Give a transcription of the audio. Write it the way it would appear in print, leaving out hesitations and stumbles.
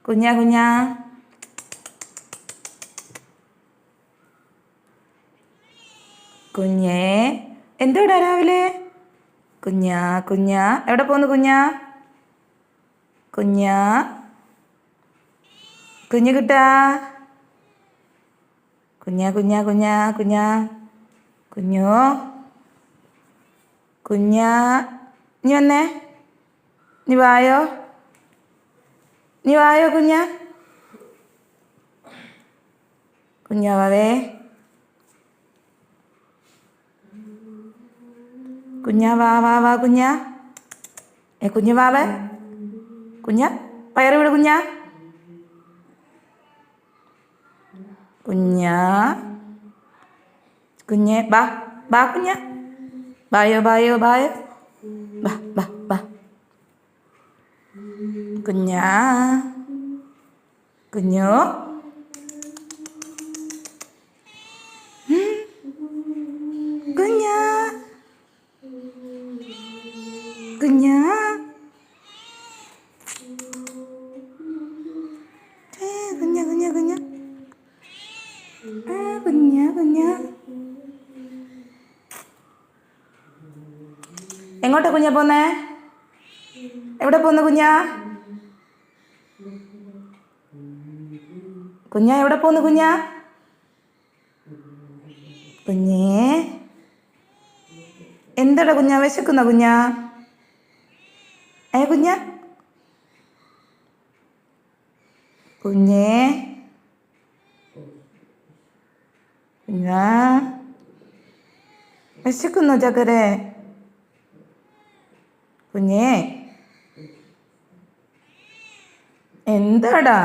കുഞ്ഞാ കുഞ്ഞാ കുഞ്ഞേ എന്തോടാ രാവിലെ? കുഞ്ഞാ കുഞ്ഞാ എവിടെ പോന്നു കുഞ്ഞാ? കുഞ്ഞാ കുഞ്ഞു കിട്ടാ കുഞ്ഞാ കുഞ്ഞാ കുഞ്ഞാ കുഞ്ഞാ കുഞ്ഞോ കുഞ്ഞാ നീ വന്നേ, നീ വായോ, നീ വായോ കുഞ്ഞാ, കുഞ്ഞാ വാവേ, കുഞ്ഞാ വാ വാ വാ കുഞ്ഞാ, കുഞ്ഞു വാവേ, കുഞ്ഞാ പയറ് വിട് കുഞ്ഞാ, കുഞ്ഞാ കുഞ്ഞേ ബാ ബാ കുഞ്ഞാ, ബായോ ബായോ ബായോ, ബാ ബാ ബാ കുഞ്ഞാ കുഞ്ഞോ കുഞ്ഞാ കുഞ്ഞാ കുഞ്ഞാ കുഞ്ഞാ കുഞ്ഞാ കുഞ്ഞാ കുഞ്ഞാ എങ്ങോട്ടാ കുഞ്ഞാ പോന്നേ? എവിടെ പോന്നു കുഞ്ഞാ? കുഞ്ഞാ എവിടെ പോന്നു കുഞ്ഞാ? കുഞ്ഞേ എന്താടാ കുഞ്ഞാ, വിശക്കുന്ന കുഞ്ഞാ? കുഞ്ഞാ കുഞ്ഞേ കുഞ്ഞാ വിശക്കുന്നോ ചക്കരെ? കുഞ്ഞേ എന്താടാ?